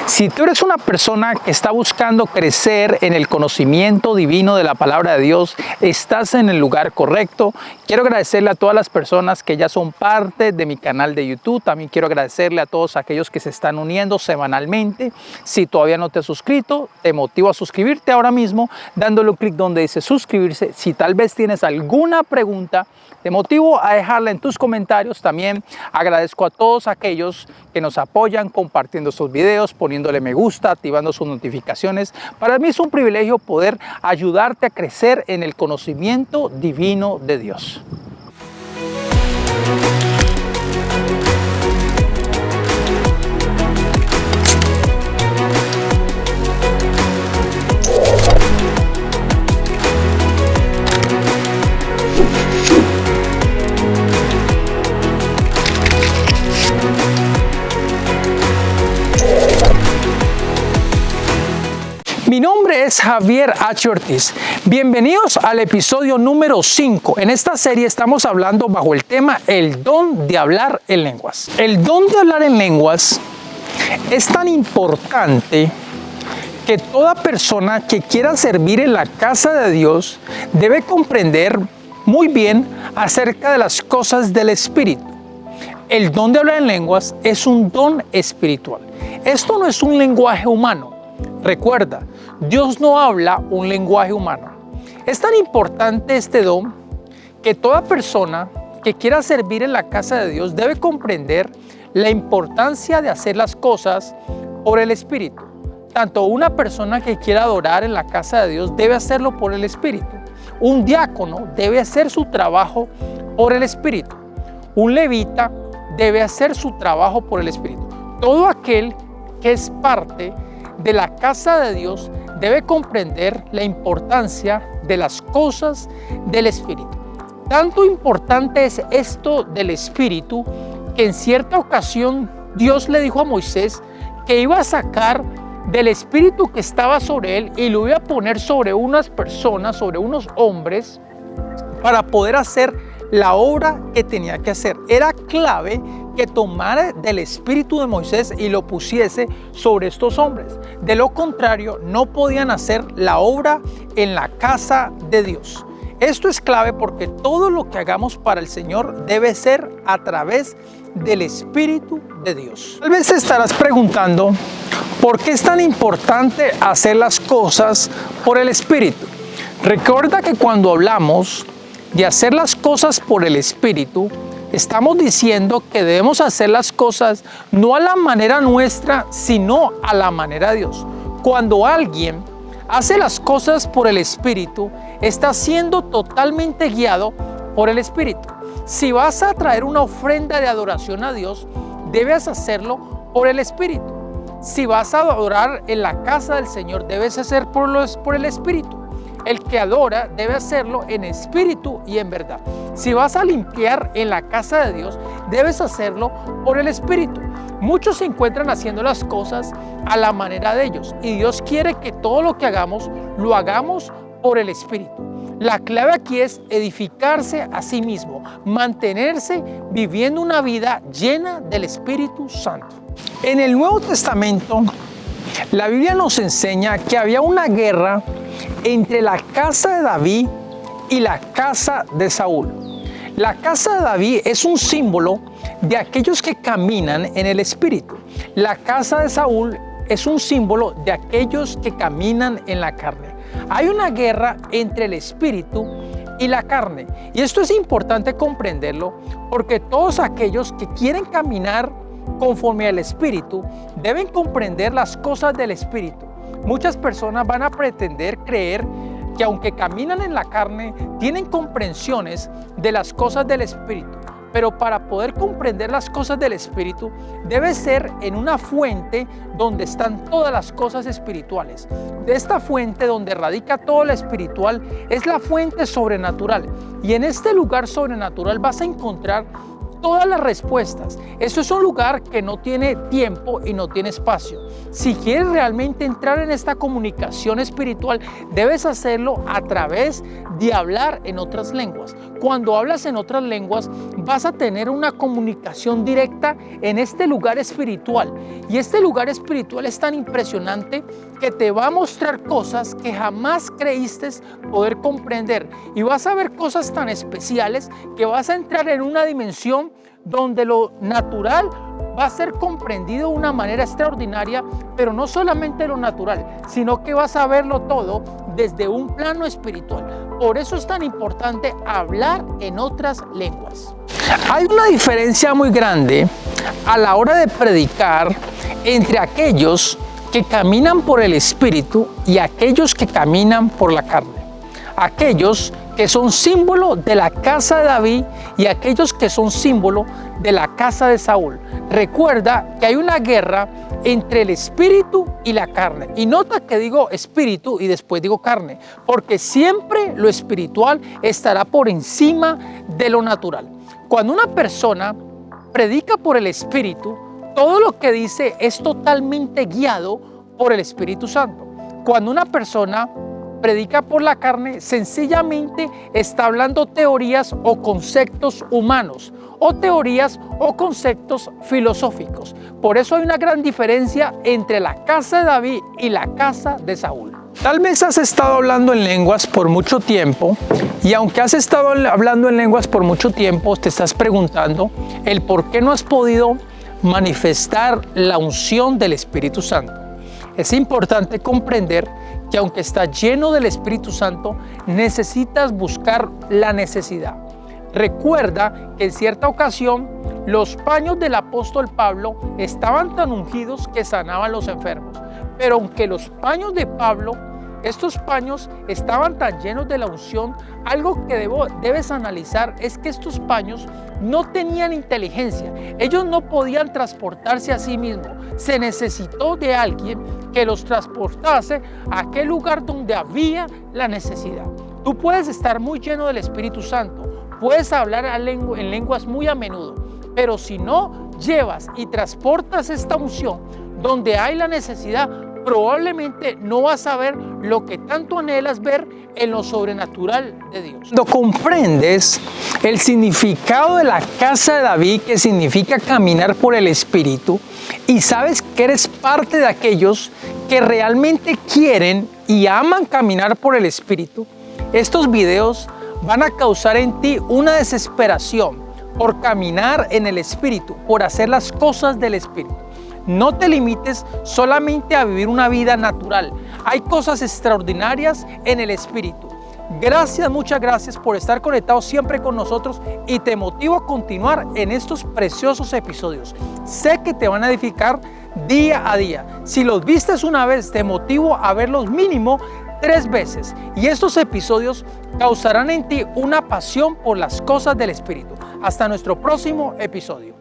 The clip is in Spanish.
Si tú eres una persona que está buscando crecer en el conocimiento divino de la palabra de Dios, estás en el lugar correcto. Quiero agradecerle a todas las personas que ya son parte de mi canal de YouTube. También quiero agradecerle a todos aquellos que se están uniendo semanalmente. Si todavía no te has suscrito, te motivo a suscribirte ahora mismo dándole un clic donde dice suscribirse. Si tal vez tienes alguna pregunta, te motivo a dejarla en tus comentarios. También agradezco a todos aquellos que nos apoyan compartiendo estos videos, poniéndole me gusta, activando sus notificaciones. Para mí es un privilegio poder ayudarte a crecer en el conocimiento divino de Dios. Mi nombre es Javier H. Ortiz. Bienvenidos al episodio número 5. En esta serie estamos hablando bajo el tema el don de hablar en lenguas. El don de hablar en lenguas es tan importante que toda persona que quiera servir en la casa de Dios debe comprender muy bien acerca de las cosas del Espíritu. El don de hablar en lenguas es un don espiritual. Esto no es un lenguaje humano. Recuerda, Dios no habla un lenguaje humano. Es tan importante este don que toda persona que quiera servir en la casa de Dios debe comprender la importancia de hacer las cosas por el Espíritu. Tanto una persona que quiera adorar en la casa de Dios debe hacerlo por el Espíritu. Un diácono debe hacer su trabajo por el Espíritu. Un levita debe hacer su trabajo por el Espíritu. Todo aquel que es parte de la casa de Dios debe comprender la importancia de las cosas del Espíritu. Tanto importante es esto del Espíritu que en cierta ocasión Dios le dijo a Moisés que iba a sacar del Espíritu que estaba sobre él y lo iba a poner sobre unas personas, sobre unos hombres, para poder hacer la obra que tenía que hacer. Era clave que tomara del espíritu de Moisés y lo pusiese sobre estos hombres. De lo contrario, no podían hacer la obra en la casa de Dios. Esto es clave porque todo lo que hagamos para el Señor debe ser a través del Espíritu de Dios. Tal vez te estarás preguntando, ¿por qué es tan importante hacer las cosas por el Espíritu? Recuerda que cuando hablamos de hacer las cosas por el Espíritu, estamos diciendo que debemos hacer las cosas no a la manera nuestra, sino a la manera de Dios. Cuando alguien hace las cosas por el Espíritu, está siendo totalmente guiado por el Espíritu. Si vas a traer una ofrenda de adoración a Dios, debes hacerlo por el Espíritu. Si vas a adorar en la casa del Señor, debes hacer por el Espíritu. El que adora debe hacerlo en espíritu y en verdad. Si vas a limpiar en la casa de Dios, debes hacerlo por el Espíritu. Muchos se encuentran haciendo las cosas a la manera de ellos y Dios quiere que todo lo que hagamos, lo hagamos por el Espíritu. La clave aquí es edificarse a sí mismo, mantenerse viviendo una vida llena del Espíritu Santo. En el Nuevo Testamento, la Biblia nos enseña que había una guerra entre la casa de David y la casa de Saúl. La casa de David es un símbolo de aquellos que caminan en el Espíritu. La casa de Saúl es un símbolo de aquellos que caminan en la carne. Hay una guerra entre el Espíritu y la carne. Y esto es importante comprenderlo porque todos aquellos que quieren caminar conforme al Espíritu deben comprender las cosas del Espíritu. Muchas personas van a pretender creer que aunque caminan en la carne, tienen comprensiones de las cosas del Espíritu. Pero para poder comprender las cosas del Espíritu, debe ser en una fuente donde están todas las cosas espirituales. De esta fuente donde radica todo lo espiritual es la fuente sobrenatural. Y en este lugar sobrenatural vas a encontrar todas las respuestas. Esto es un lugar que no tiene tiempo y no tiene espacio. Si quieres realmente entrar en esta comunicación espiritual, debes hacerlo a través de hablar en otras lenguas. cuando hablas en otras lenguas, vas a tener una comunicación directa en este lugar espiritual. Y este lugar espiritual es tan impresionante que te va a mostrar cosas que jamás creíste poder comprender. Y vas a ver cosas tan especiales que vas a entrar en una dimensión donde lo natural va a ser comprendido de una manera extraordinaria, pero no solamente lo natural, sino que vas a verlo todo desde un plano espiritual. Por eso es tan importante hablar en otras lenguas. Hay una diferencia muy grande a la hora de predicar entre aquellos que caminan por el Espíritu y aquellos que caminan por la carne. Aquellos que son símbolo de la casa de David y aquellos que son símbolo de la casa de Saúl. Recuerda que hay una guerra entre el espíritu y la carne. Y nota que digo espíritu y después digo carne, porque siempre lo espiritual estará por encima de lo natural. Cuando una persona predica por el Espíritu, todo lo que dice es totalmente guiado por el Espíritu Santo. Cuando una persona predica por la carne, sencillamente está hablando teorías o conceptos humanos, o teorías o conceptos filosóficos. Por eso hay una gran diferencia entre la casa de David y la casa de Saúl. Tal vez has estado hablando en lenguas por mucho tiempo, y aunque has estado hablando en lenguas por mucho tiempo, te estás preguntando el por qué no has podido manifestar la unción del Espíritu Santo. Es importante comprender que aunque estás lleno del Espíritu Santo, necesitas buscar la necesidad. Recuerda que en cierta ocasión los paños del apóstol Pablo estaban tan ungidos que sanaban los enfermos. Pero aunque los paños de Pablo, estos paños estaban tan llenos de la unción, algo que debes analizar es que estos paños no tenían inteligencia. Ellos no podían transportarse a sí mismos. Se necesitó de alguien que los transportase a aquel lugar donde había la necesidad. Tú puedes estar muy lleno del Espíritu Santo, puedes hablar en lenguas muy a menudo, pero si no llevas y transportas esta unción donde hay la necesidad, probablemente no vas a ver lo que tanto anhelas ver en lo sobrenatural de Dios. Cuando comprendes el significado de la casa de David, que significa caminar por el Espíritu, y sabes que eres parte de aquellos que realmente quieren y aman caminar por el Espíritu, estos videos van a causar en ti una desesperación por caminar en el Espíritu, por hacer las cosas del Espíritu. No te limites solamente a vivir una vida natural. Hay cosas extraordinarias en el Espíritu. Gracias, muchas gracias por estar conectado siempre con nosotros, y te motivo a continuar en estos preciosos episodios. Sé que te van a edificar día a día. Si los vistes una vez, te motivo a verlos mínimo 3 veces, y estos episodios causarán en ti una pasión por las cosas del Espíritu. Hasta nuestro próximo episodio.